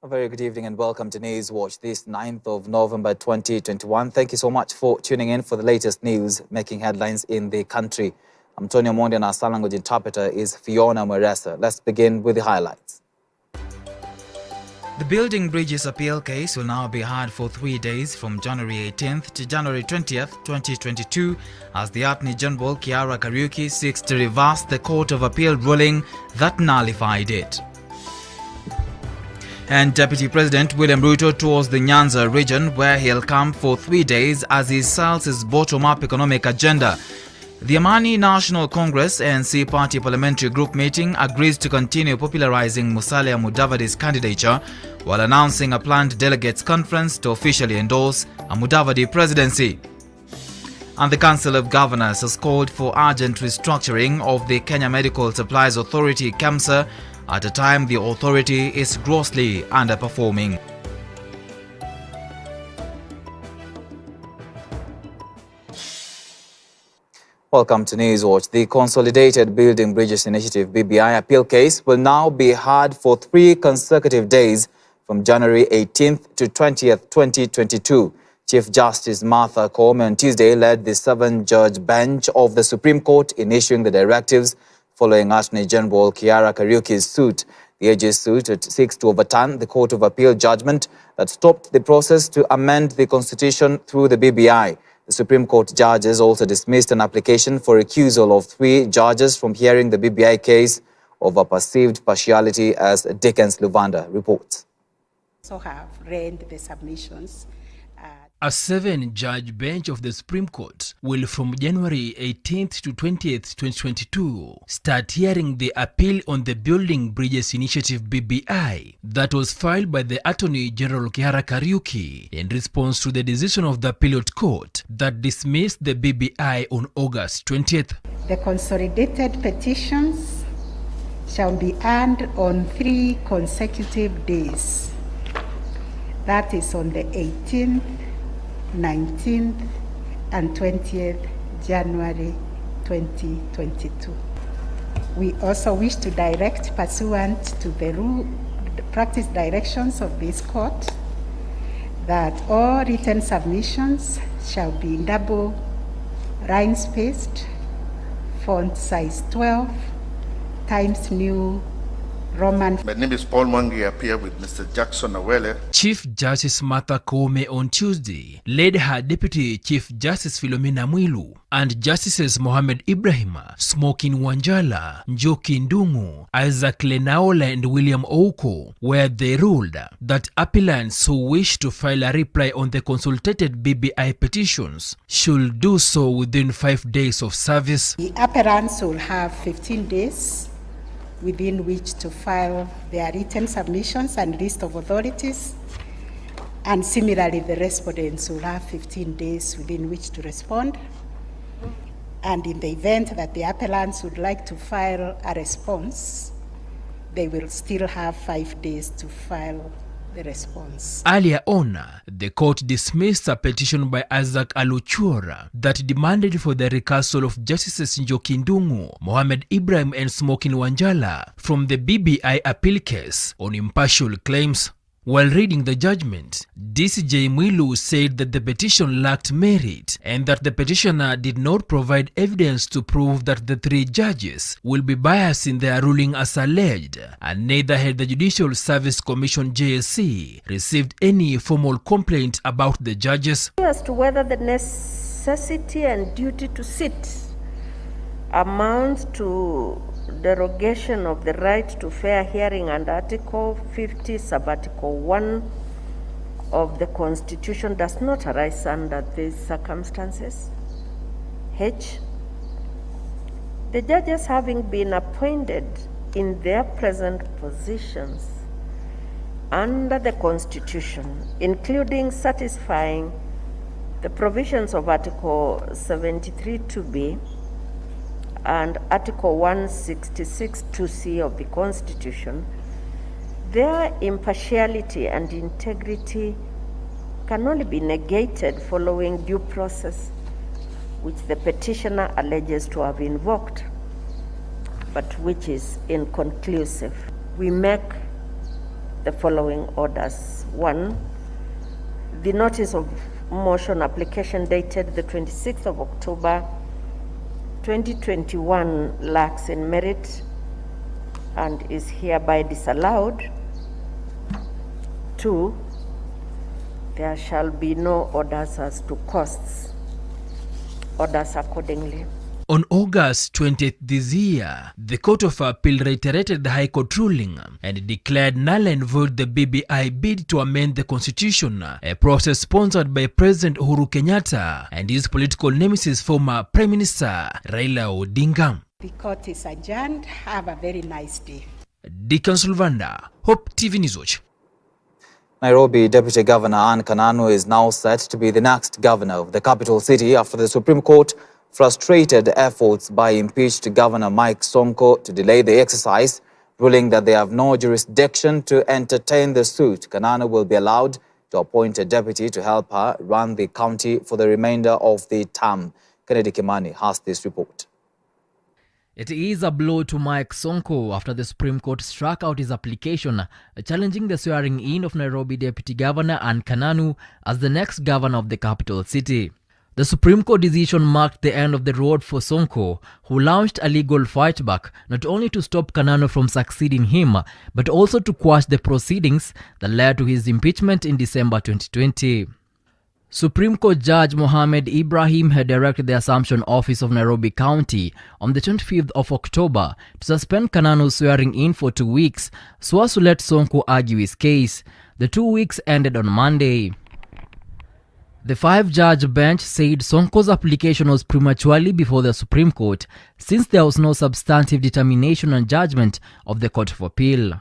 very good evening and welcome to Newswatch this 9th of November 2021. Thank you so much for tuning in for the latest news making headlines in the country. I'm Tony Omondi and our sign language interpreter is Fiona Mweresa. Let's begin with the highlights. The Building Bridges appeal case will now be heard for 3 days from January 18th to January 20th, 2022 as the Attorney General Kiara Kariuki seeks to reverse the Court of Appeal ruling that nullified it. And Deputy President William Ruto tours the Nyanza region where he'll camp for 3 days as he sells his bottom-up economic agenda. The Amani National Congress ANC Party Parliamentary Group meeting agrees to continue popularizing Musalia Mudavadi's candidature while announcing a planned delegates conference to officially endorse a Mudavadi presidency. And the Council of Governors has called for urgent restructuring of the Kenya Medical Supplies Authority (KEMSA) at a time the authority is grossly underperforming. Welcome to Newswatch. The Consolidated Building Bridges Initiative (BBI) appeal case will now be heard for 3 consecutive days from January 18th to 20th, 2022. Chief Justice Martha Koome on Tuesday led the 7-judge bench of the Supreme Court in issuing the directives following Attorney General Kiara Kariuki's suit. The AG's suit seeks to overturn the Court of Appeal judgment that stopped the process to amend the Constitution through the BBI. The Supreme Court judges also dismissed an application for recusal of 3 judges from hearing the BBI case over perceived partiality, as Dickens Luvanda reports. So have read the submissions. A 7-judge bench of the Supreme Court will from January 18th to 20th, 2022 start hearing the appeal on the Building Bridges Initiative (BBI) that was filed by the Attorney General Kiara Kariuki in response to the decision of the Appellate Court that dismissed the BBI on August 20th. The consolidated petitions shall be heard on 3 consecutive days. That is on the 18th, 19th and 20th January 2022. We also wish to direct, pursuant to the practice directions of this court, that all written submissions shall be double line spaced, font size 12 times New Roman. My name is Paul Mwangi. I appear with Mr. Jackson Awele. Chief Justice Martha Koome on Tuesday led her Deputy Chief Justice Philomena Mwilu and Justices Mohamed Ibrahim, Smokin Wanjala, Njoki Ndungu, Isaac Lenaola and William Ouko, where they ruled that appellants who wish to file a reply on the consultated BBI petitions should do so within 5 days of service. The appellants will have 15 days within which to file their written submissions and list of authorities. And similarly, the respondents will have 15 days within which to respond. And in the event that the appellants would like to file a response, they will still have 5 days to file the response. Earlier on, the court dismissed a petition by Isaac Aluchura that demanded for the recusal of Justices Njoki Ndungu, Mohamed Ibrahim and Smokin Wanjala from the BBI appeal case on impartial claims. While reading the judgment, DCJ Mwilu said that the petition lacked merit and that the petitioner did not provide evidence to prove that the 3 judges will be biased in their ruling as alleged, and neither had the Judicial Service Commission (JSC) received any formal complaint about the judges. As to whether the necessity and duty to sit amounts to derogation of the right to fair hearing under Article 50, Subarticle 1 of the Constitution does not arise under these circumstances. H. The judges having been appointed in their present positions under the Constitution, including satisfying the provisions of Article 73(2)(b) and Article 166(2)(c) of the Constitution, their impartiality and integrity can only be negated following due process, which the petitioner alleges to have invoked, but which is inconclusive. We make the following orders. 1, the notice of motion application dated the 26th of October 2021 lacks in merit and is hereby disallowed. 2, there shall be no orders as to costs. Orders accordingly. On August 20th this year, the Court of Appeal reiterated the High Court ruling and declared null and void the BBI bid to amend the Constitution, a process sponsored by President Uhuru Kenyatta and his political nemesis, former Prime Minister Raila Odinga. The court is adjourned. Have a very nice day. Deacon Sulvanda, Hope TV Newswatch. Nairobi Deputy Governor Anne Kananu is now set to be the next governor of the capital city after the Supreme Court frustrated efforts by impeached Governor Mike Sonko to delay the exercise, ruling that they have no jurisdiction to entertain the suit. Kananu will be allowed to appoint a deputy to help her run the county for the remainder of the term. Kennedy Kimani has this report. It is a blow to Mike Sonko after the Supreme Court struck out his application challenging the swearing-in of Nairobi Deputy Governor Anne Kananu as the next governor of the capital city. The Supreme Court decision marked the end of the road for Sonko, who launched a legal fight back not only to stop Kananu from succeeding him, but also to quash the proceedings that led to his impeachment in December 2020. Supreme Court Judge Mohammed Ibrahim had directed the Assumption Office of Nairobi County on the 25th of October to suspend Kananu's swearing-in for 2 weeks so as to let Sonko argue his case. The 2 weeks ended on Monday. The 5-judge bench said Sonko's application was prematurely before the Supreme Court since there was no substantive determination and judgment of the Court of Appeal.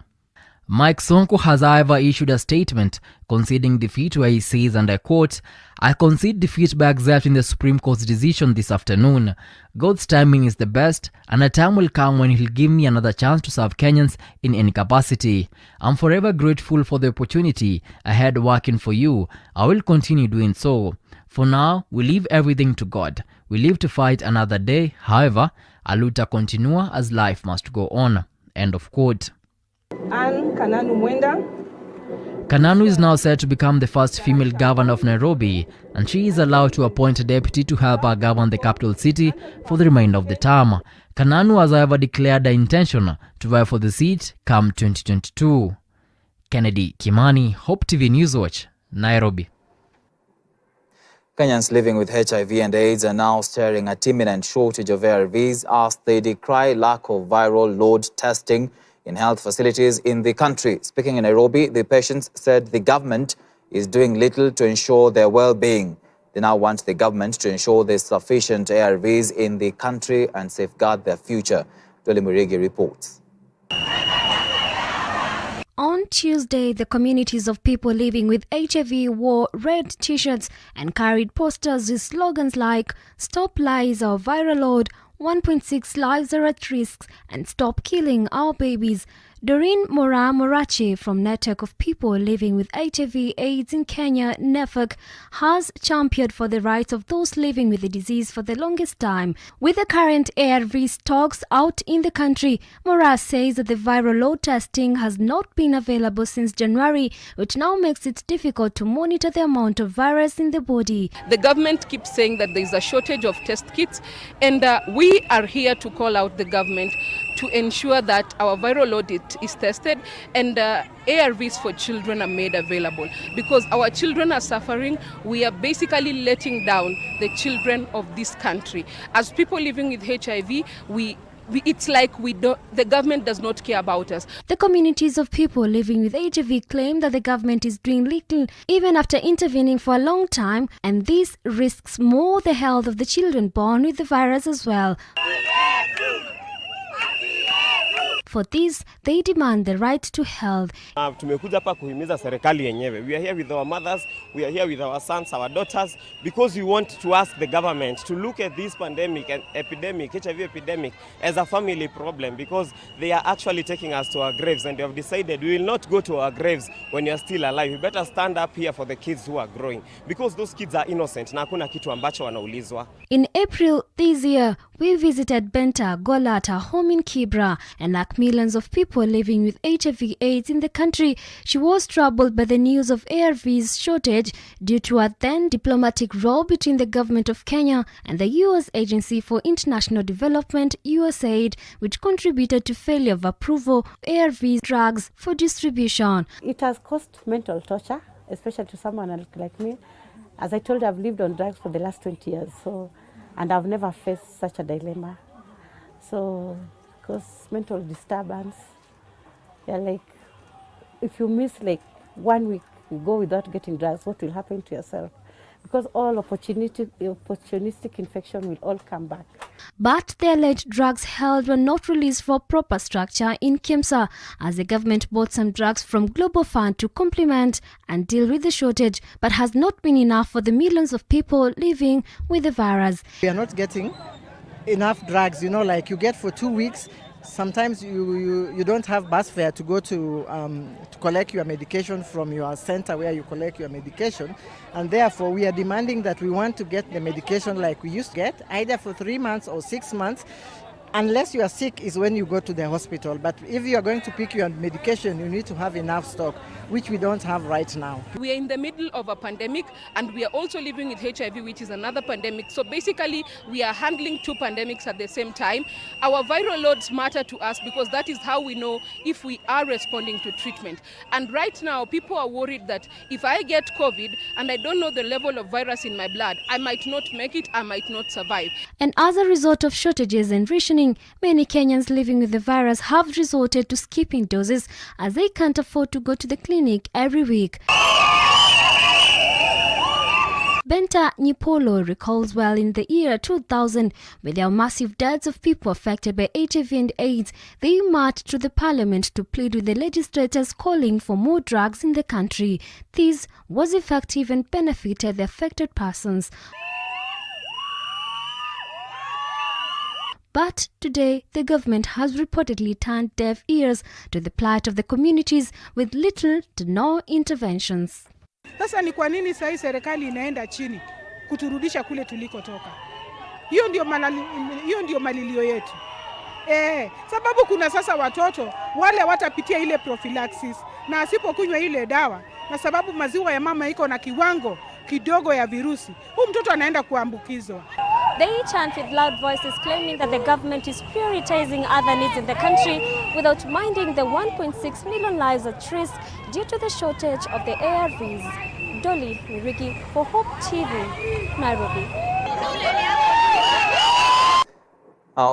Mike Sonko has however issued a statement conceding defeat where he says, and I quote, "I concede defeat by accepting the Supreme Court's decision this afternoon. God's timing is the best, and a time will come when he'll give me another chance to serve Kenyans in any capacity. I'm forever grateful for the opportunity I had working for you. I will continue doing so. For now, we leave everything to God. We live to fight another day. However, a luta continua as life must go on." End of quote. Anne Kananu Mwenda. Kananu is now set to become the first female governor of Nairobi, and she is allowed to appoint a deputy to help her govern the capital city for the remainder of the term. Kananu has however declared her intention to vie for the seat come 2022. Kennedy Kimani, Hope TV Newswatch, Nairobi. Kenyans living with HIV and AIDS are now staring at imminent shortage of ARVs as they decry lack of viral load testing in health facilities in the country. Speaking in Nairobi, the patients said the government is doing little to ensure their well-being. They now want the government to ensure there's sufficient ARVs in the country and safeguard their future. Dole Murigi reports. On Tuesday, the communities of people living with HIV wore red t-shirts and carried posters with slogans like "Stop Lies or Viral Load," 1.6 lives are at risk, and "Stop Killing Our Babies." Doreen Morache from Network of People Living with HIV AIDS in Kenya, NEFAC, has championed for the rights of those living with the disease for the longest time. With the current ARV stocks out in the country, Mora says that the viral load testing has not been available since January, which now makes it difficult to monitor the amount of virus in the body. The government keeps saying that there is a shortage of test kits, and we are here to call out the government to ensure that our viral load is tested and ARVs for children are made available, because our children are suffering. We are basically letting down the children of this country. As people living with HIV, it's like the government does not care about us. The communities of people living with HIV claim that the government is doing little even after intervening for a long time, and this risks more the health of the children born with the virus as well. For this, they demand the right to health. Tumekuja hapa kuhimiza serikali yenyewe. We are here with our mothers, we are here with our sons, our daughters, because we want to ask the government to look at this pandemic and epidemic, HIV epidemic, as a family problem, because they are actually taking us to our graves, and they have decided we will not go to our graves when you are still alive. We better stand up here for the kids who are growing, because those kids are innocent na hakuna kitu ambacho wanaulizwa. In April, This year, we visited Benta Golata, home in Kibra, and like millions of people living with HIV/AIDS in the country, she was troubled by the news of ARVs shortage due to a then diplomatic row between the government of Kenya and the U.S. Agency for International Development, USAID, which contributed to failure of approval of ARV drugs for distribution. It has caused mental torture, especially to someone like me. As I told you, I've lived on drugs for the last 20 years, and I've never faced such a dilemma. So, because mental disturbance, like, if you miss like 1 week, you go without getting drugs, what will happen to yourself? Because all opportunistic infection will all come back. But the alleged drugs held were not released for proper structure in KEMSA, as the government bought some drugs from Global Fund to complement and deal with the shortage, but has not been enough for the millions of people living with the virus. We are not getting enough drugs, like you get for 2 weeks. Sometimes you don't have bus fare to go to collect your medication from your center where you collect your medication, and therefore we are demanding that we want to get the medication like we used to get, either for 3 months or 6 months. Unless you are sick is when you go to the hospital. But if you are going to pick your medication, you need to have enough stock, which we don't have right now. We are in the middle of a pandemic, and we are also living with HIV, which is another pandemic. So basically, we are handling 2 pandemics at the same time. Our viral loads matter to us because that is how we know if we are responding to treatment. And right now, people are worried that if I get COVID and I don't know the level of virus in my blood, I might not make it, I might not survive. And as a result of shortages and rationing, many Kenyans living with the virus have resorted to skipping doses as they can't afford to go to the clinic every week. Benta Nyipolo recalls well in the year 2000, with their massive deaths of people affected by HIV and AIDS, they marched to the parliament to plead with the legislators calling for more drugs in the country. This was effective and benefited the affected persons. But today, the government has reportedly turned deaf ears to the plight of the communities with little to no interventions. Sasa ni kwa nini sasa serikali inaenda chini kuturudisha kule tulikotoka? Hiyo ndio malilio yetu. Sababu kuna sasa watoto wale watapitia ile prophylaxis na asipokunywa ile dawa, na sababu maziwa ya mama iko na kiwango kidogo ya virusi, mtoto anaenda kuambukizwa. They chant with loud voices claiming that the government is prioritizing other needs in the country without minding the 1.6 million lives at risk due to the shortage of the ARVs. Dolly Miriki for Hope TV, Nairobi.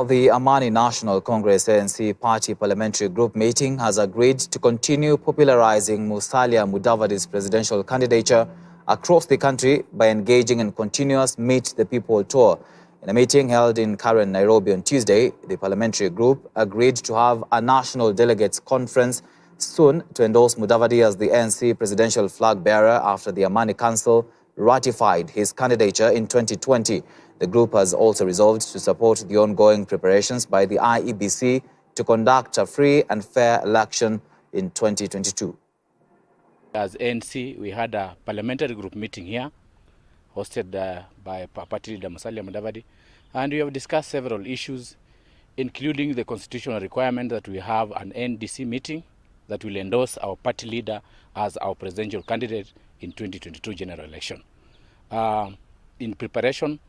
The Amani National Congress ANC Party Parliamentary Group meeting has agreed to continue popularizing Musalia Mudavadi's presidential candidature across the country by engaging in continuous Meet the People tour. In a meeting held in Karen, Nairobi on Tuesday, the parliamentary group agreed to have a national delegates conference soon to endorse Mudavadi as the ANC presidential flag bearer after the Amani Council ratified his candidature in 2020. The group has also resolved to support the ongoing preparations by the IEBC to conduct a free and fair election in 2022. As ANC, we had a parliamentary group meeting here, hosted by party leader Musalia Mudavadi, and we have discussed several issues, including the constitutional requirement that we have an NDC meeting that will endorse our party leader as our presidential candidate in 2022 general election. In preparation,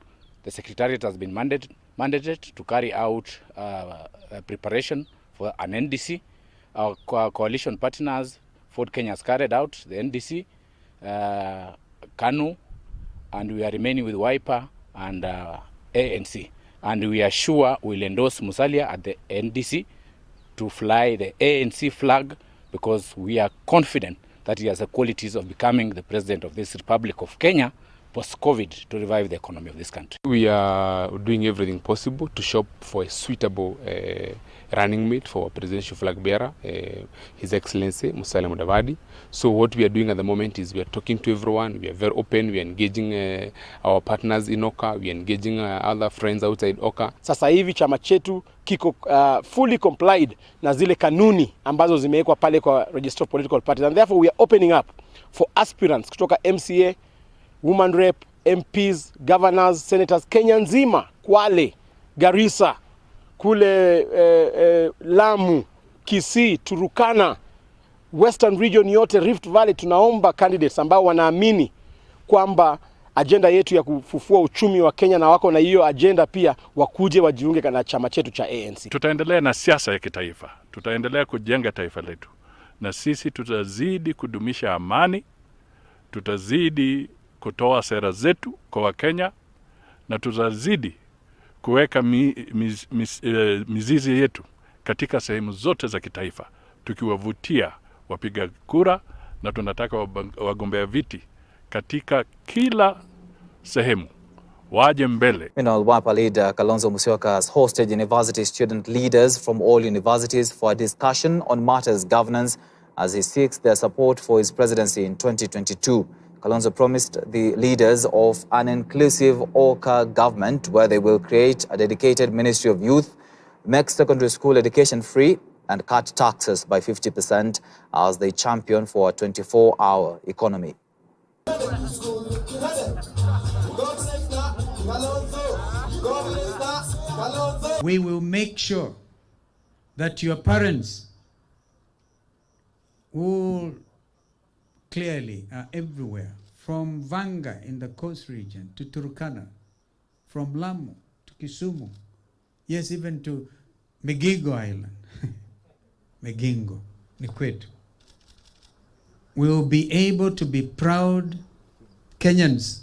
the Secretariat has been mandated to carry out preparation for an NDC. Our coalition partners, Ford Kenya, has carried out the NDC, KANU, and we are remaining with WIPA and ANC. And we are sure we'll endorse Musalia at the NDC to fly the ANC flag because we are confident that he has the qualities of becoming the president of this Republic of Kenya post-COVID to revive the economy of this country. We are doing everything possible to shop for a suitable running mate for our presidential flag bearer, His Excellency Musalia Mudavadi. So what we are doing at the moment is we are talking to everyone. We are very open. We are engaging our partners in Oka. We are engaging other friends outside Oka. Sasa hivi chama chetu kiko fully complied na zile kanuni ambazo zimewekwa pale kwa Register of Political Parties, and therefore we are opening up for aspirants kutoka MCA, woman rep, MPs, governors, senators Kenya nzima Kwale, Garissa, kule Lamu, Kisii, Turukana, Western region yote, Rift Valley, tunaomba candidates ambao wanaamini kwamba agenda yetu ya kufufua uchumi wa Kenya na wako na hiyo agenda pia wakuje wajiunge na chama chetu cha ANC. Tutaendelea na siasa ya kitaifa. Tutaendelea kujenga taifa letu. Na sisi tutazidi kudumisha amani. Tutazidi kutoa sera zetu kwa Wakenya na tutazidi kuweka mizizi yetu katika sehemu zote za kitaifa, tukiwavutia wapiga kura, na tunataka wagombea viti katika kila sehemu waje mbele. Meanwhile, WAPA leader Kalonzo Musyoka has hosted university student leaders from all universities for a discussion on matters governance as he seeks their support for his presidency in 2022. Kalonzo promised the leaders of an inclusive Oka government where they will create a dedicated Ministry of Youth, make secondary school education free, and cut taxes by 50% as they champion for a 24-hour economy. We will make sure that your parents all clearly are everywhere, from Vanga in the coast region to Turkana, from Lamu to Kisumu, yes, even to Migingo Island. Migingo, ni kwetu. We will be able to be proud Kenyans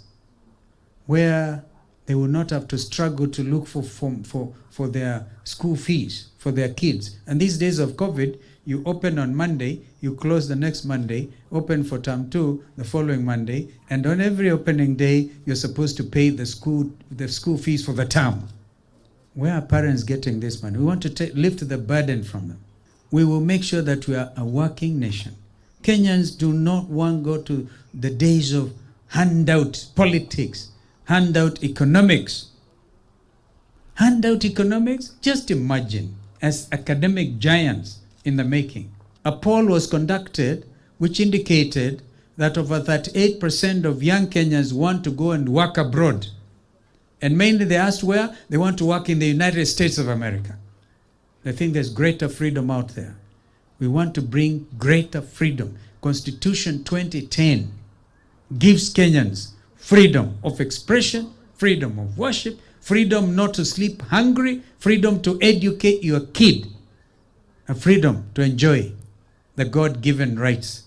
where they will not have to struggle to look for their school fees for their kids. And these days of COVID, you open on Monday, you close the next Monday, open for term 2 the following Monday, and on every opening day, you're supposed to pay the school fees for the term. Where are parents getting this money? We want to lift the burden from them. We will make sure that we are a working nation. Kenyans do not want to go to the days of handout politics, handout economics. Handout economics, just imagine, as academic giants in the making. A poll was conducted which indicated that over 38% of young Kenyans want to go and work abroad. And mainly they asked where? They want to work in the United States of America. They think there's greater freedom out there. We want to bring greater freedom. Constitution 2010 gives Kenyans freedom of expression, freedom of worship, freedom not to sleep hungry, freedom to educate your kid, a freedom to enjoy the God-given rights.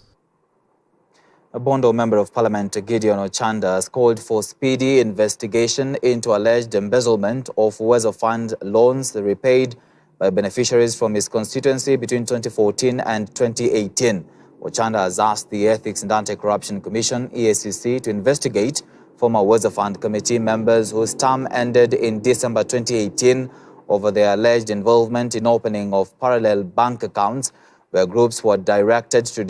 A Bondo Member of Parliament, Gideon Ochanda, has called for speedy investigation into alleged embezzlement of Uwezo Fund loans repaid by beneficiaries from his constituency between 2014 and 2018. Ochanda has asked the Ethics and Anti-Corruption Commission, EACC, to investigate former Uwezo Fund committee members whose term ended in December 2018 over their alleged involvement in opening of parallel bank accounts where groups were directed to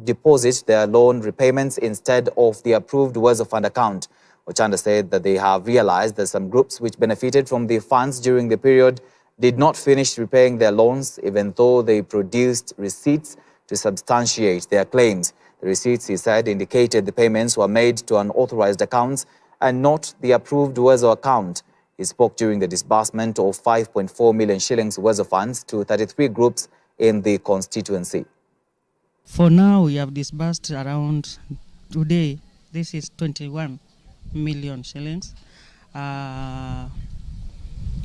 deposit their loan repayments instead of the approved Uwezo Fund account. Ochanda said that they have realized that some groups which benefited from the funds during the period did not finish repaying their loans, even though they produced receipts to substantiate their claims. The receipts, he said, indicated the payments were made to unauthorized accounts and not the approved Uwezo account. He spoke during the disbursement of 5.4 million shillings Uwezo funds to 33 groups in the constituency. For now, we have disbursed around, today, this is 21 million shillings.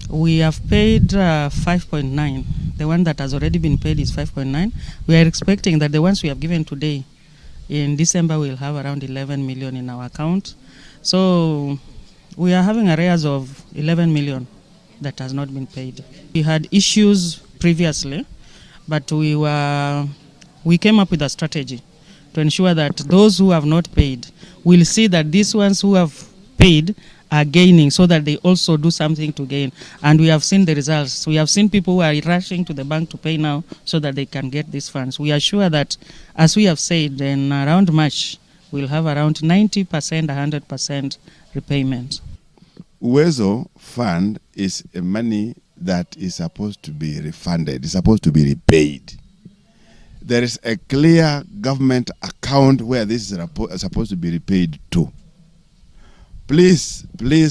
We have paid 5.9. The one that has already been paid is 5.9. We are expecting that the ones we have given today, in December, we'll have around 11 million in our account. So we are having arrears of 11 million that has not been paid. We had issues previously, but we came up with a strategy to ensure that those who have not paid will see that these ones who have paid are gaining, so that they also do something to gain. And we have seen the results. We have seen people who are rushing to the bank to pay now so that they can get these funds. We are sure that, as we have said, in around March, we'll have around 90%, 100% repayment. Uwezo Fund is a money that is supposed to be refunded, it's supposed to be repaid. There is a clear government account where this is supposed to be repaid to. Please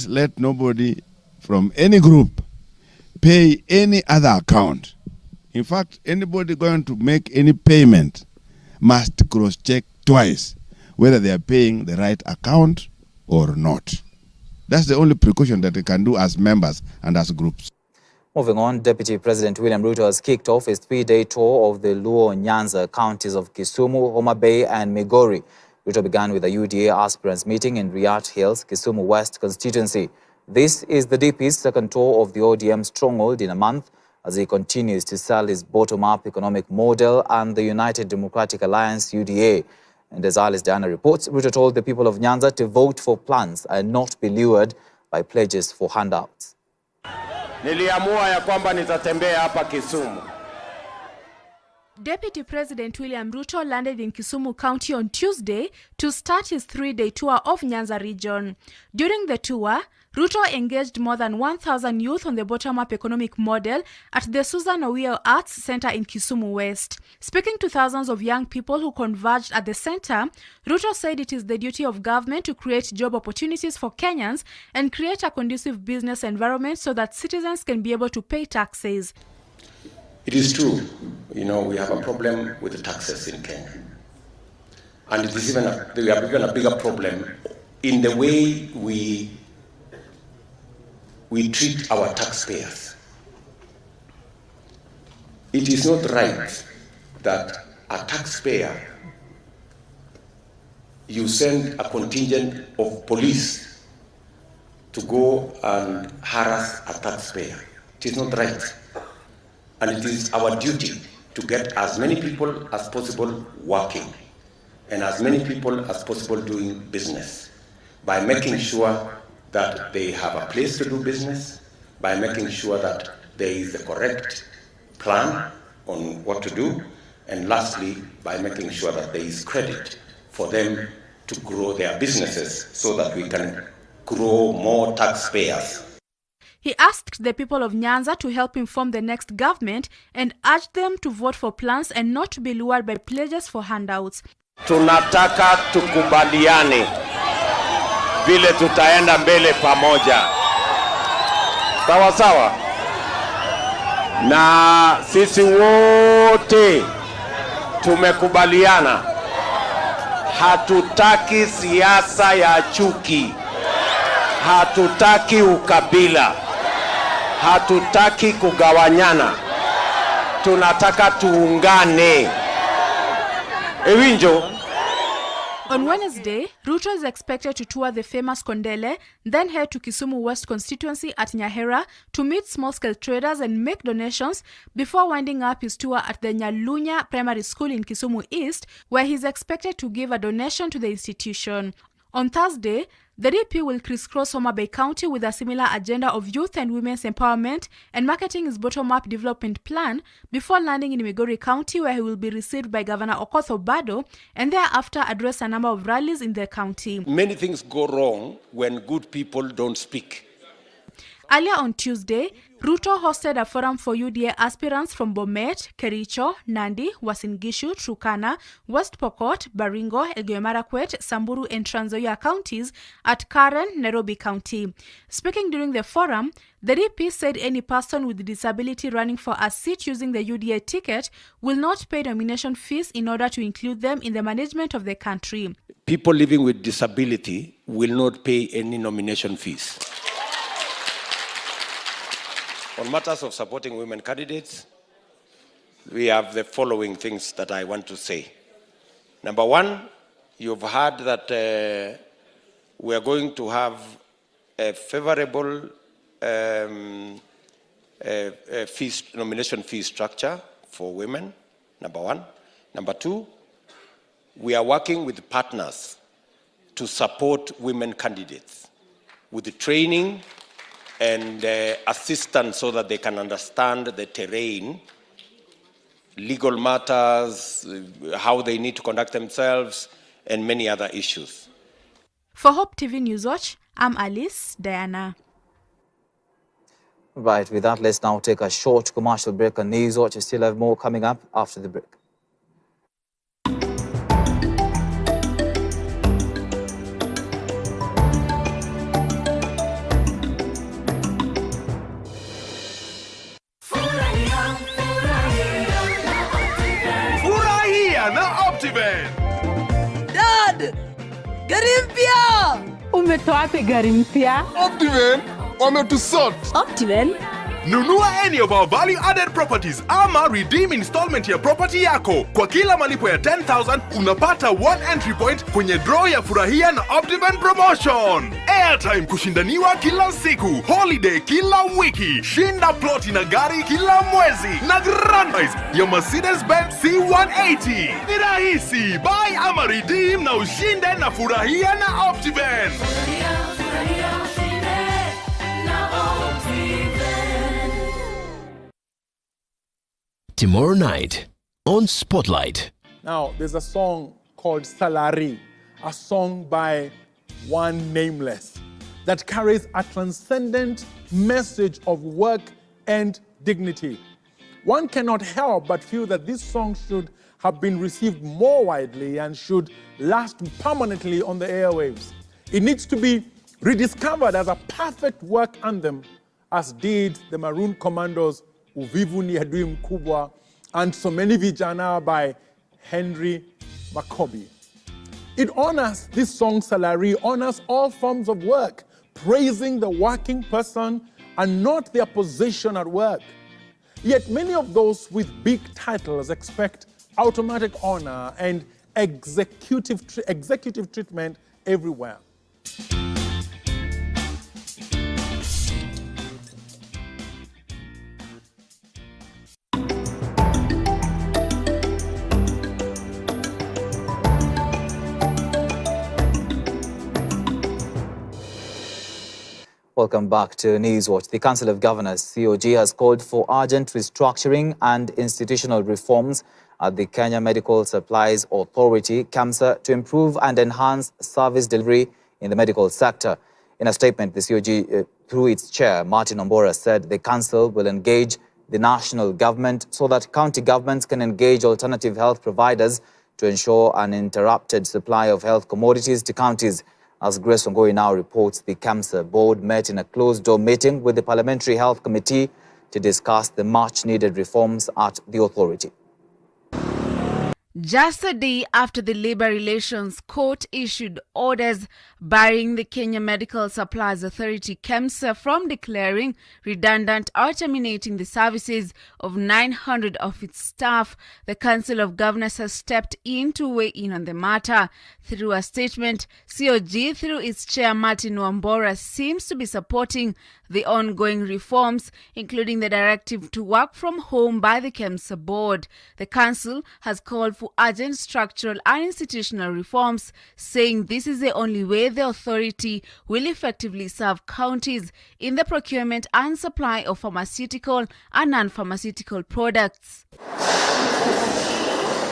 let nobody from any group pay any other account. In fact, anybody going to make any payment must cross-check twice whether they are paying the right account or not. That's the only precaution that they can do as members and as groups. Moving on, Deputy President William Ruto has kicked off his 3-day tour of the Luo Nyanza counties of Kisumu, Homa Bay and Migori. Ruto began with a UDA aspirants meeting in Riat Hills, Kisumu West constituency. This is the DP's second tour of the ODM stronghold in a month as he continues to sell his bottom-up economic model and the United Democratic Alliance UDA. And as Alice Diana reports, Ruto told the people of Nyanza to vote for plans and not be lured by pledges for handouts. Niliamua ya kwamba nitatembea hapa Kisumu. Deputy President William Ruto landed in Kisumu County on Tuesday to start his 3-day tour of Nyanza region. During the tour, Ruto engaged more than 1,000 youth on the bottom-up economic model at the Susan Owiel Arts Center in Kisumu West. Speaking to thousands of young people who converged at the center, Ruto said it is the duty of government to create job opportunities for Kenyans and create a conducive business environment so that citizens can be able to pay taxes. It is true, we have a problem with the taxes in Kenya. And it is we have even a bigger problem in the way we treat our taxpayers. It is not right that a taxpayer, you send a contingent of police to go and harass a taxpayer. It is not right. And it is our duty to get as many people as possible working and as many people as possible doing business by making sure that they have a place to do business, by making sure that there is the correct plan on what to do, and lastly, by making sure that there is credit for them to grow their businesses so that we can grow more taxpayers. He asked the people of Nyanza to help him form the next government and urged them to vote for plans and not to be lured by pledges for handouts. Tunataka tukubaliane vile tutaenda mbele pamoja. Sawa sawa. Na sisi wote tumekubaliana hatutaki siasa ya chuki. Hatutaki ukabila. Hatutaki kugawanyana. Tunataka tuungane. Ewinjo. On Wednesday, Ruto is expected to tour the famous Kondele, then head to Kisumu West constituency at Nyahera to meet small-scale traders and make donations before winding up his tour at the Nyalunya Primary School in Kisumu East, where he is expected to give a donation to the institution. On Thursday, the DP will crisscross Homa Bay County with a similar agenda of youth and women's empowerment and marketing his bottom-up development plan before landing in Migori County, where he will be received by Governor Okoth Obado and thereafter address a number of rallies in the county. Many things go wrong when good people don't speak. Earlier on Tuesday, Ruto hosted a forum for UDA aspirants from Bomet, Kericho, Nandi, Uasin Gishu, Turkana, West Pokot, Baringo, Elgeyo Marakwet, Samburu and Trans Nzoia counties at Karen, Nairobi County. Speaking during the forum, the DP said any person with disability running for a seat using the UDA ticket will not pay nomination fees in order to include them in the management of the country. People living with disability will not pay any nomination fees. On matters of supporting women candidates, we have the following things that I want to say. Number one, you've heard that we are going to have a favorable nomination fee structure for women, number one. Number two, we are working with partners to support women candidates with the training and assistance so that they can understand the terrain, legal matters, how they need to conduct themselves, and many other issues. For Hope TV Newswatch, I'm Alice Diana. Right, with that, let's now take a short commercial break on Newswatch. We still have more coming up after the break. Optiven. Dad! Gari mpya! Umetoa wapi gari mpya? Optiven wametusort. Optiven? Nunua any of our value-added properties ama redeem installment ya property yako. Kwa kila malipo ya 10,000 unapata 1 entry point kwenye draw ya furahia na Optiven promotion. Airtime kushindaniwa kila siku, holiday kila wiki, shinda ploti na gari kila mwezi na grand prize ya Mercedes-Benz C180. Ni rahisi, buy ama redeem na ushinde na furahia na Optiven. Tomorrow night on Spotlight. Now, there's a song called Salary, a song by one nameless that carries a transcendent message of work and dignity. One cannot help but feel that this song should have been received more widely and should last permanently on the airwaves. It needs to be rediscovered as a perfect work anthem, as did the Maroon Commandos' Uvivu ni Adui Mkubwa and So Many Vijana by Henry Makobi. It honors, this song Salary honors all forms of work, praising the working person and not their position at work. Yet many of those with big titles expect automatic honor and executive treatment everywhere. Welcome back to Newswatch. The Council of Governors, COG, has called for urgent restructuring and institutional reforms at the Kenya Medical Supplies Authority, KEMSA, to improve and enhance service delivery in the medical sector. In a statement, the COG, through its chair, Martin Ombora, said the council will engage the national government so that county governments can engage alternative health providers to ensure an uninterrupted supply of health commodities to counties. As Grace Ongoi now reports, the KEMSA board met in a closed-door meeting with the Parliamentary Health Committee to discuss the much-needed reforms at the authority. Just a day after the Labour Relations Court issued orders barring the Kenya Medical Supplies Authority KEMSA from declaring redundant or terminating the services of 900 of its staff, the Council of Governors has stepped in to weigh in on the matter. Through a statement, COG, through its chair Martin Wambora, seems to be supporting the ongoing reforms, including the directive to work from home by the KEMSA board. The council has called for urgent structural and institutional reforms, saying this is the only way the authority will effectively serve counties in the procurement and supply of pharmaceutical and non-pharmaceutical products.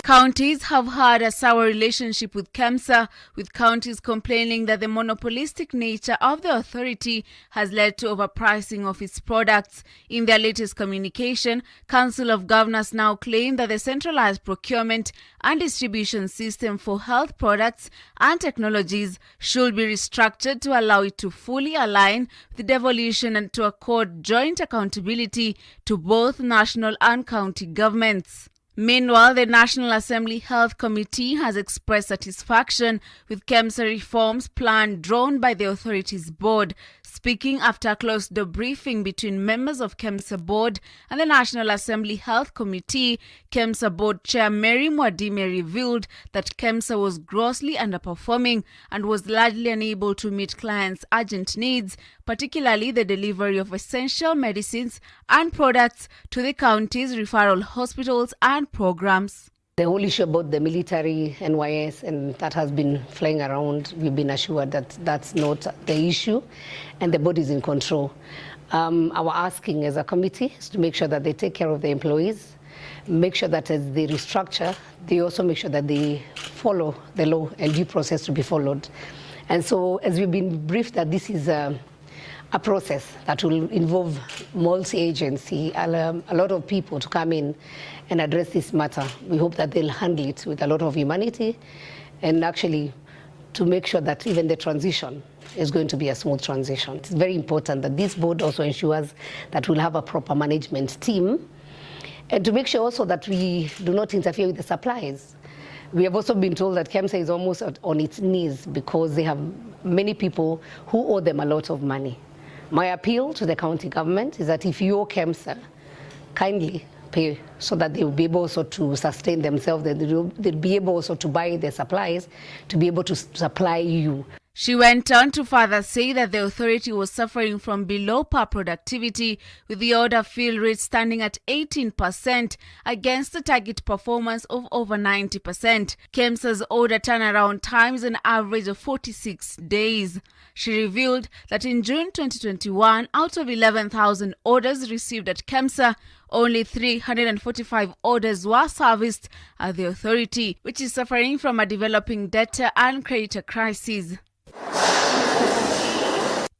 Counties have had a sour relationship with KEMSA, with counties complaining that the monopolistic nature of the authority has led to overpricing of its products. In their latest communication, Council of Governors now claim that the centralized procurement and distribution system for health products and technologies should be restructured to allow it to fully align with the devolution and to accord joint accountability to both national and county governments. Meanwhile, the National Assembly Health Committee has expressed satisfaction with KEMSA reforms plan drawn by the authority's board. Speaking after a closed debriefing between members of KEMSA board and the National Assembly Health Committee, KEMSA board chair Mary Mwadime revealed that KEMSA was grossly underperforming and was largely unable to meet clients' urgent needs, particularly the delivery of essential medicines and products to the county's referral hospitals and programs. The whole issue about the military NYS and that has been flying around, we've been assured that that's not the issue and the board is in control. Our asking as a committee is to make sure that they take care of the employees, make sure that as they restructure, they also make sure that they follow the law and due process to be followed. And so as we've been briefed that this is a process that will involve multi-agency, a lot of people to come in and address this matter. We hope that they'll handle it with a lot of humanity and actually to make sure that even the transition is going to be a smooth transition. It's very important that this board also ensures that we'll have a proper management team and to make sure also that we do not interfere with the supplies. We have also been told that KEMSA is almost on its knees because they have many people who owe them a lot of money. My appeal to the county government is that if you owe KEMSA, kindly pay so that they will be able also to sustain themselves, that they'll be able also to buy the supplies to be able to supply you. She went on to further say that the authority was suffering from below par productivity, with the order fill rate standing at 18% against the target performance of over 90%. KEMSA's order turnaround time is an average of 46 days. She revealed that in June 2021, out of 11,000 orders received at KEMSA, only 345 orders were serviced at the authority, which is suffering from a developing debtor and creditor crisis.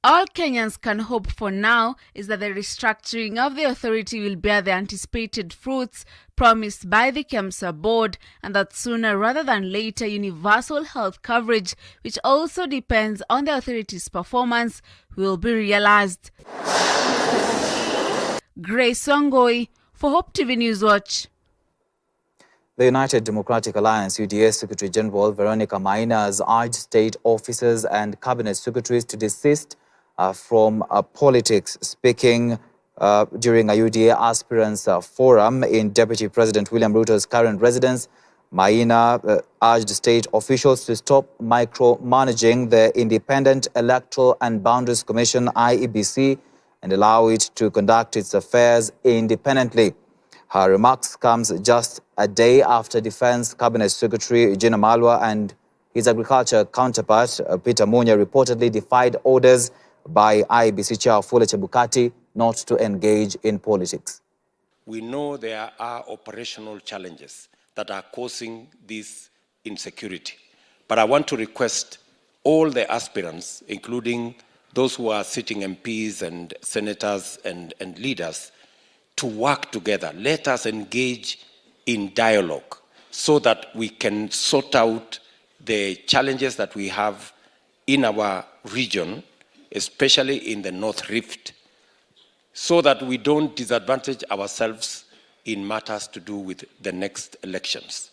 All Kenyans can hope for now is that the restructuring of the authority will bear the anticipated fruits promised by the KEMSA board, and that sooner rather than later universal health coverage, which also depends on the authority's performance, will be realized. Grace Wangoi for Hope TV Newswatch. The United Democratic Alliance UDA Secretary General Veronica Maina has urged state officers and cabinet secretaries to desist from politics. Speaking during a UDA aspirants forum in Deputy President William Ruto's current residence, Maina urged state officials to stop micromanaging the Independent Electoral and Boundaries Commission (IEBC) and allow it to conduct its affairs independently. Her remarks comes just a day after Defense Cabinet Secretary Gina Malwa and his agriculture counterpart Peter Munya reportedly defied orders by IEBC Chair Wafula Chebukati not to engage in politics. We know there are operational challenges that are causing this insecurity. But I want to request all the aspirants, including those who are sitting MPs and senators and leaders, to work together. Let us engage in dialogue so that we can sort out the challenges that we have in our region, especially in the North Rift, so that we don't disadvantage ourselves in matters to do with the next elections.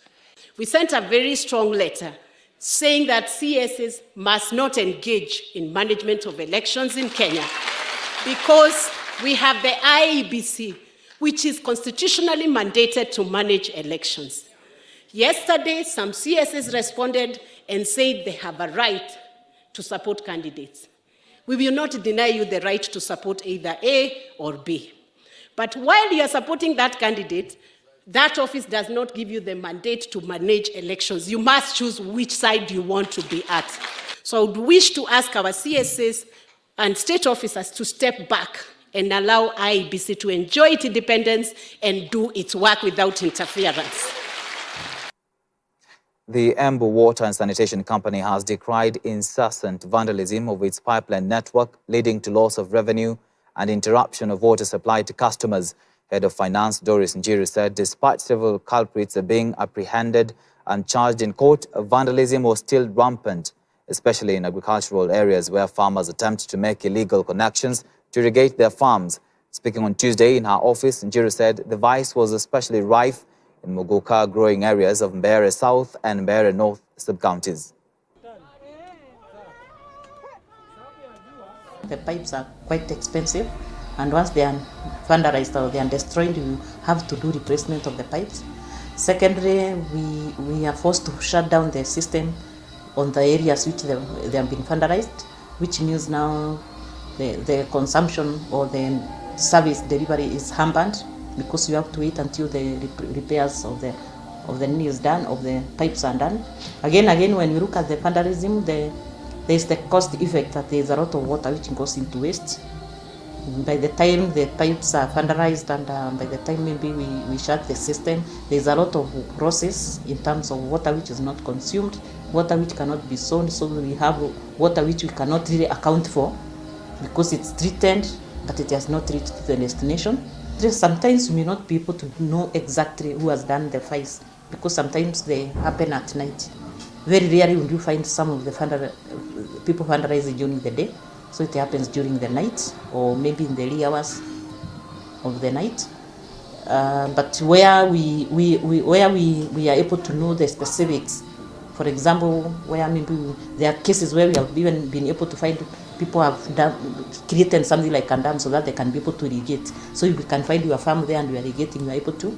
We sent a very strong letter saying that CSs must not engage in management of elections in Kenya because we have the IEBC, which is constitutionally mandated to manage elections. Yesterday, some CSs responded and said they have a right to support candidates. We will not deny you the right to support either A or B. But while you are supporting that candidate, that office does not give you the mandate to manage elections. You must choose which side you want to be at. So I would wish to ask our CSs and state officers to step back and allow IEBC to enjoy its independence and do its work without interference. The Embu Water and Sanitation Company has decried incessant vandalism of its pipeline network, leading to loss of revenue and interruption of water supply to customers. Head of Finance Doris Njiru said despite several culprits being apprehended and charged in court, vandalism was still rampant, especially in agricultural areas where farmers attempt to make illegal connections to irrigate their farms. Speaking on Tuesday in her office, Njiru said the vice was especially rife in Muguka growing areas of Mbeere South and Mbeere North sub-counties. The pipes are quite expensive, and once they are vandalized or they are destroyed, you have to do replacement of the pipes. Secondly, we are forced to shut down the system on the areas which they have been vandalized, which means now the consumption or the service delivery is hampered because you have to wait until the repairs of the knee is done, of the pipes are done. Again, when you look at the vandalism, there is the cost effect that there is a lot of water which goes into waste. By the time the pipes are vandalized and by the time maybe we shut the system, there is a lot of process in terms of water which is not consumed, water which cannot be sold, so we have water which we cannot really account for because it's treated, but it has not reached the destination. Sometimes we may not be able to know exactly who has done the fires because sometimes they happen at night. Very rarely will you find some of the people vandalizing during the day. So it happens during the night or maybe in the early hours of the night. But where we are able to know the specifics, for example, where maybe there are cases where we have even been able to find people have created something like a dam so that they can be able to irrigate. So if you can find your farm there and you are irrigating, you are able to.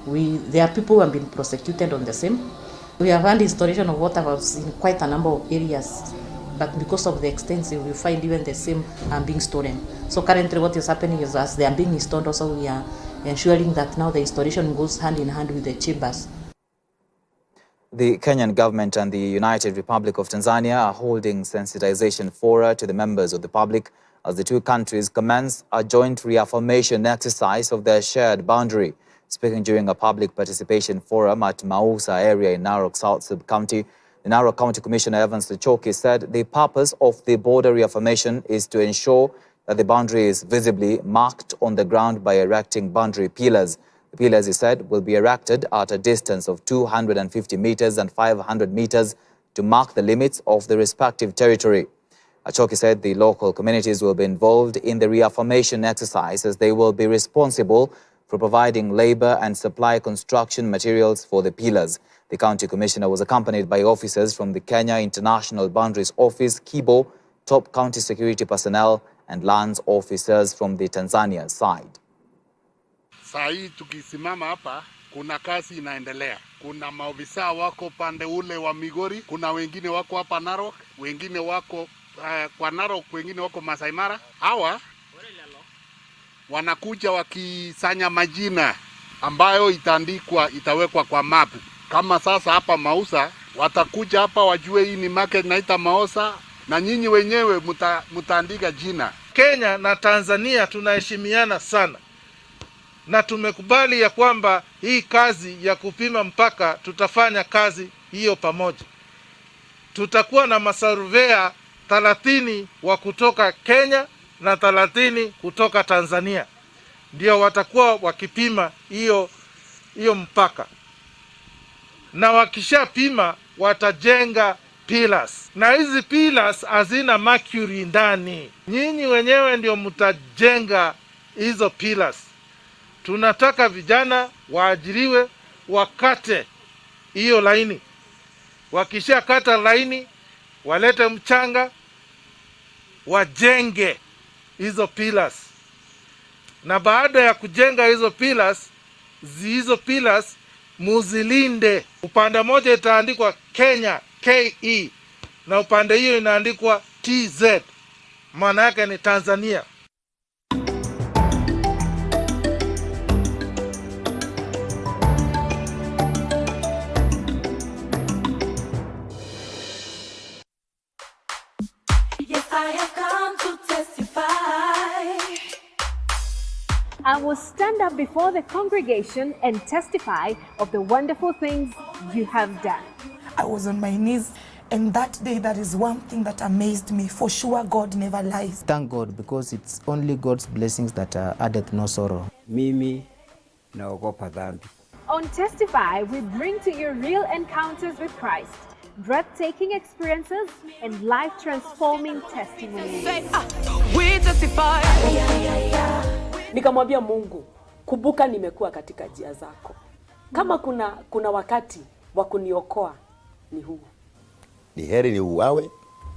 There are people who have been prosecuted on the same. We have had installation of water valves in quite a number of areas, but because of the extensive, we find even the same being stolen. So currently what is happening is as they are being installed, also we are ensuring that now the installation goes hand in hand with the chambers. The Kenyan government and the United Republic of Tanzania are holding sensitization fora to the members of the public as the two countries commence a joint reaffirmation exercise of their shared boundary. Speaking during a public participation forum at Mausa area in Narok South Sub-County, the Narok County Commissioner Evans Lechoki said the purpose of the border reaffirmation is to ensure that the boundary is visibly marked on the ground by erecting boundary pillars. The pillars, he said, will be erected at a distance of 250 meters and 500 meters to mark the limits of the respective territory. Achoki said the local communities will be involved in the reaffirmation exercise as they will be responsible for providing labor and supply construction materials for the pillars. The county commissioner was accompanied by officers from the Kenya International Boundaries Office, KIBO, top county security personnel, and lands officers from the Tanzania side. Saa hii tukisimama hapa, kuna kazi inaendelea. Kuna maofisa wako pande ule wa Migori, kuna wengine wako hapa Narok, wengine wako kwa Narok, wengine wako Masai Mara. Hawa wanakuja wakisanya majina ambayo itawekwa kwa mapu. Kama sasa hapa Mausa, watakuja hapa wajue hii ni market naita Mausa, na nyinyi wenyewe mutaandika jina. Kenya na Tanzania tunaheshimiana sana, na tumekubali ya kwamba hii kazi ya kupima mpaka tutafanya kazi hiyo pamoja. Tutakuwa na masurveyor 30 wa kutoka Kenya na 30 kutoka Tanzania, ndio watakuwa wakipima hiyo mpaka, na wakishapima watajenga pillars, na hizi pillars hazina mercury ndani. Nyinyi wenyewe ndio mtajenga hizo pillars. Tunataka vijana waajiriwe wakate hiyo laini. Wakisha kata laini, walete mchanga, wajenge hizo pillars. Na baada ya kujenga hizo pillars muzilinde. Upande moja itaandikwa Kenya KE na upande hiyo inaandikwa TZ. Maana yake ni Tanzania. I will stand up before the congregation and testify of the wonderful things you have done. I was on my knees, and that day, that is one thing that amazed me. For sure, God never lies. Thank God, because it's only God's blessings that addeth no sorrow. Mimi naogopa dhambi. On Testify, we bring to you real encounters with Christ, breathtaking experiences, and life-transforming testimonies. We testify. Nikamwambia Mungu, kumbuka nimekuwa katika njia zako. Kama kuna wakati wa kuniokoa ni huu. Ni heri ni uwawe,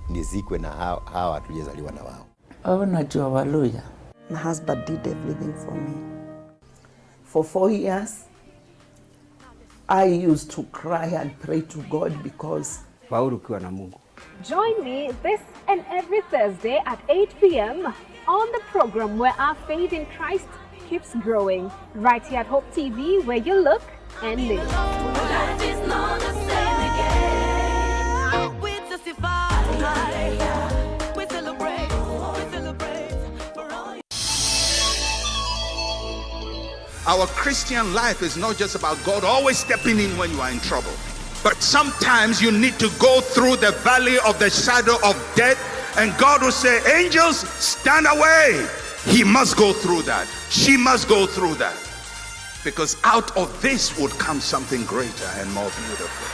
nizikwe na hawa tulizaliwa na wao. Oh, najua Waluya. My husband did everything for me. For 4 years, I used to cry and pray to God because Faulu ukiwa na Mungu. Join me this and every Thursday at 8 p.m. on the program where our faith in Christ keeps growing. Right here at Hope TV, where you look and live. Life is not the same again. We testify. We celebrate. Our Christian life is not just about God always stepping in when you are in trouble. But sometimes you need to go through the valley of the shadow of death, and God will say, angels, stand away. He must go through that. She must go through that. Because out of this would come something greater and more beautiful.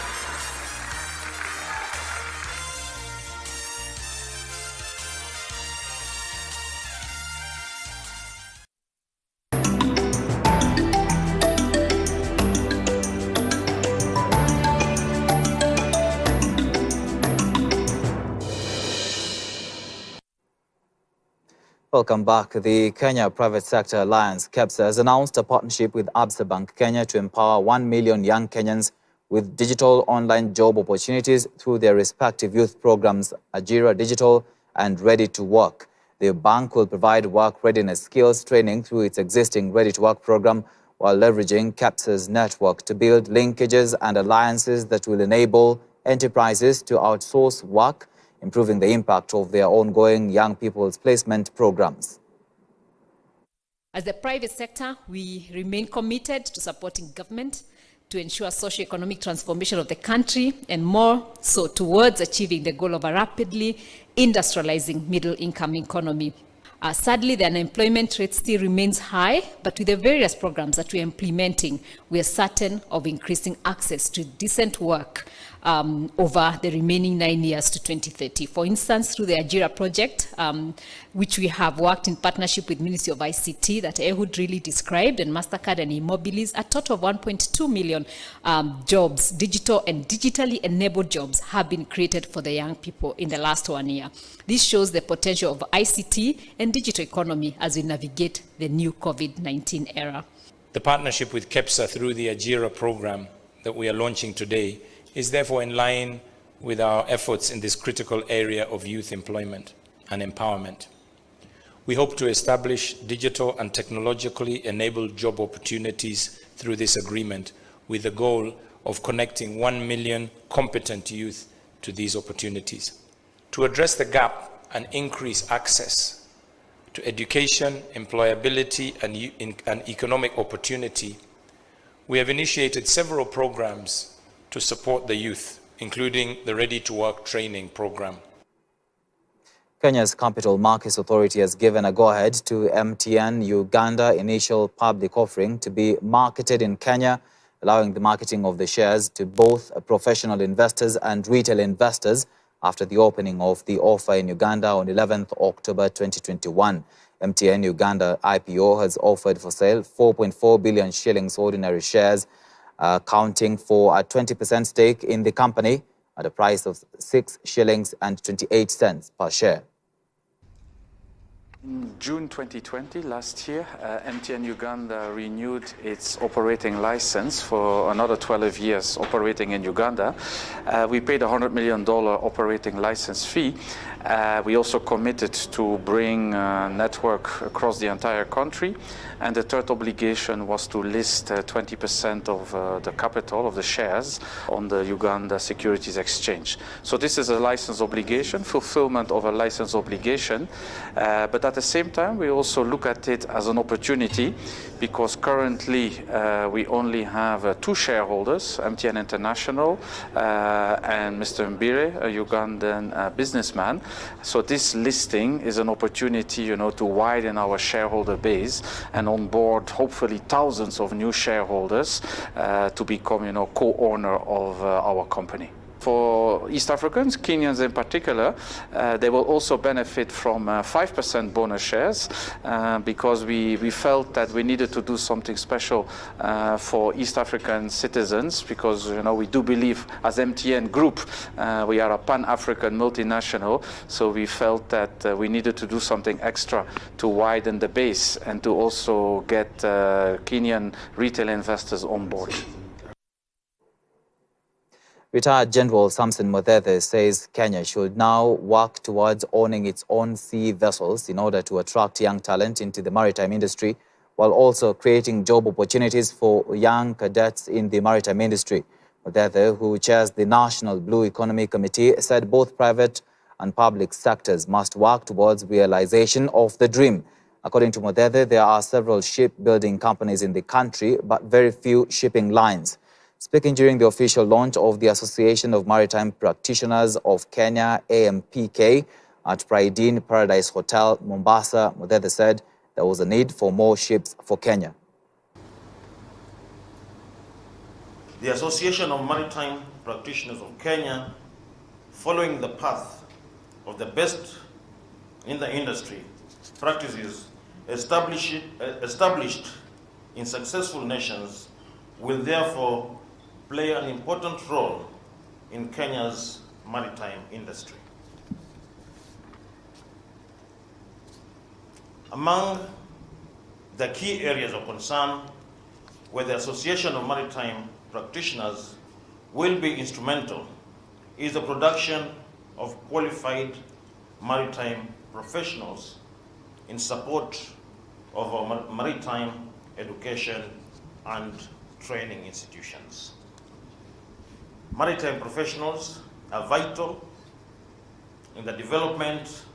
Welcome back. The Kenya Private Sector Alliance, KEPSA, has announced a partnership with Absa Bank Kenya to empower 1 million young Kenyans with digital online job opportunities through their respective youth programs, Ajira Digital and Ready to Work. The bank will provide work readiness skills training through its existing Ready to Work program while leveraging KEPSA's network to build linkages and alliances that will enable enterprises to outsource work, improving the impact of their ongoing young people's placement programs. As the private sector, we remain committed to supporting government to ensure socio-economic transformation of the country, and more so towards achieving the goal of a rapidly industrializing middle-income economy. Sadly, the unemployment rate still remains high, but with the various programs that we are implementing, we are certain of increasing access to decent work over the remaining 9 years to 2030. For instance, through the Ajira project, which we have worked in partnership with Ministry of ICT that Ehud really described, and MasterCard and Immobilis, a total of 1.2 million jobs, digital and digitally enabled jobs, have been created for the young people in the last 1 year. This shows the potential of ICT and digital economy as we navigate the new COVID-19 era. The partnership with KEPSA through the Ajira program that we are launching today is therefore in line with our efforts in this critical area of youth employment and empowerment. We hope to establish digital and technologically enabled job opportunities through this agreement with the goal of connecting 1 million competent youth to these opportunities. To address the gap and increase access to education, employability, and economic opportunity, we have initiated several programs to support the youth, including the Ready to Work training program. Kenya's Capital Markets Authority has given a go-ahead to MTN Uganda initial public offering to be marketed in Kenya, allowing the marketing of the shares to both professional investors and retail investors after the opening of the offer in Uganda on 11th October 2021. MTN Uganda IPO has offered for sale 4.4 billion shillings ordinary shares, accounting for a 20% stake in the company at a price of 6 shillings and 28 cents per share. In June 2020, last year, MTN Uganda renewed its operating license for another 12 years operating in Uganda. We paid a $100 million operating license fee. We also committed to bring a network across the entire country, and the third obligation was to list 20% of the capital of the shares on the Uganda Securities Exchange. So this is a license obligation, fulfillment of a license obligation, but at the same time we also look at it as an opportunity, because currently we only have 2 shareholders, MTN International and Mr. Mbire, a Ugandan businessman. So this listing is an opportunity, to widen our shareholder base and onboard hopefully thousands of new shareholders to become, co-owner of our company. For East Africans, Kenyans in particular, they will also benefit from 5% bonus shares because we felt that we needed to do something special for East African citizens, because we do believe as MTN Group we are a pan-African multinational, so we felt that we needed to do something extra to widen the base and to also get Kenyan retail investors on board. Retired General Samson Muthethhe says Kenya should now work towards owning its own sea vessels in order to attract young talent into the maritime industry, while also creating job opportunities for young cadets in the maritime industry. Muthethhe, who chairs the National Blue Economy Committee, said both private and public sectors must work towards realization of the dream. According to Muthethhe, there are several shipbuilding companies in the country, but very few shipping lines. Speaking during the official launch of the Association of Maritime Practitioners of Kenya, AMPK, at Praidin Paradise Hotel, Mombasa, Muthethhe said there was a need for more ships for Kenya. The Association of Maritime Practitioners of Kenya, following the path of the best in the industry practices established in successful nations, will therefore play an important role in Kenya's maritime industry. Among the key areas of concern where the Association of Maritime Practitioners will be instrumental is the production of qualified maritime professionals in support of our maritime education and training institutions. Maritime professionals are vital in the development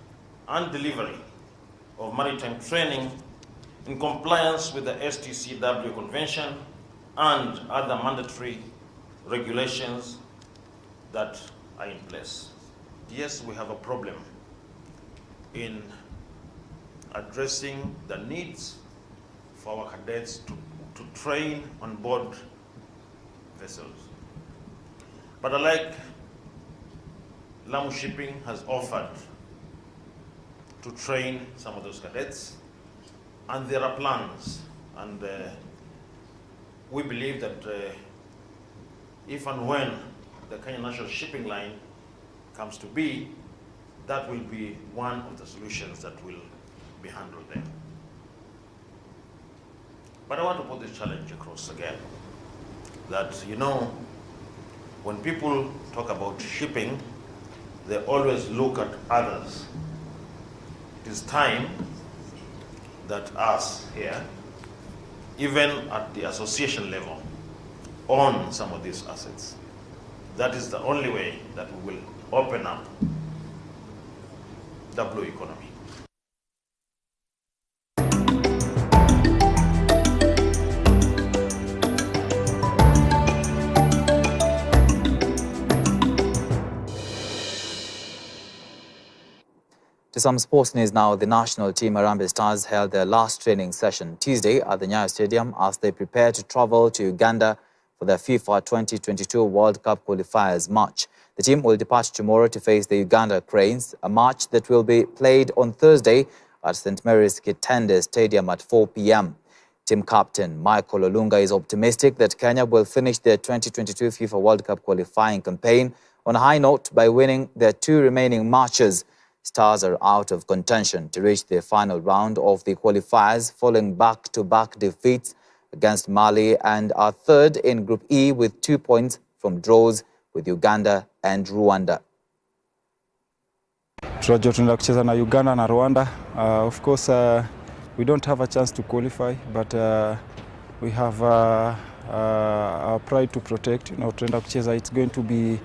and delivery of maritime training in compliance with the STCW Convention and other mandatory regulations that are in place. Yes, we have a problem in addressing the needs for our cadets to train on board vessels. But like Lamu Shipping has offered to train some of those cadets, and there are plans, and we believe that if and when the Kenya National Shipping Line comes to be, that will be one of the solutions that will be handled there. But I want to put this challenge across again, that, you know, when people talk about shipping, they always look at others. It is time that us here, even at the association level, own some of these assets. That is the only way that we will open up the blue economy. To some sports news now, the national team Harambee Stars held their last training session Tuesday at the Nyayo Stadium as they prepare to travel to Uganda for their FIFA 2022 World Cup qualifiers match. The team will depart tomorrow to face the Uganda Cranes, a match that will be played on Thursday at St. Mary's Kitende Stadium at 4 p.m. Team captain Michael Olunga is optimistic that Kenya will finish their 2022 FIFA World Cup qualifying campaign on a high note by winning their two remaining matches. Stars are out of contention to reach the final round of the qualifiers following back-to-back defeats against Mali and are third in Group E with 2 points from draws with Uganda and Rwanda. Tunajua tunaenda kucheza na Uganda na Rwanda. Of course, we don't have a chance to qualify, but we have our pride to protect. You know, tunaenda kucheza, it's going to be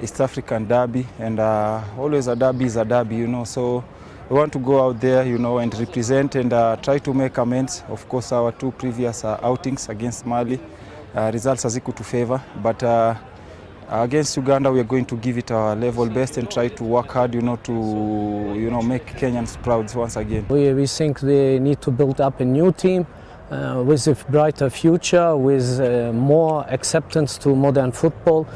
East African derby, and always a derby is a derby, you know. So we want to go out there, you know, and represent and try to make amends. Of course, our two previous outings against Mali, results haziku to favor, but against Uganda, we are going to give it our level best and try to work hard, you know, to make Kenyans proud once again. We think we need to build up a new team with a brighter future, with more acceptance to modern football,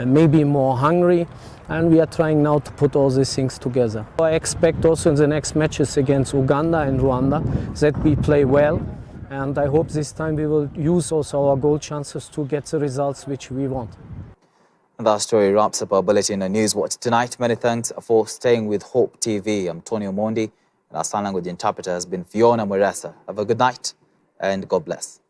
maybe more hungry, and we are trying now to put all these things together. I expect also in the next matches against Uganda and Rwanda that we play well, and I hope this time we will use also our goal chances to get the results which we want. And that story wraps up our bulletin on Newswatch tonight. Many thanks for staying with Hope TV. I'm Tony Omondi, and our sign language interpreter has been Fiona Mweresa. Have a good night and God bless.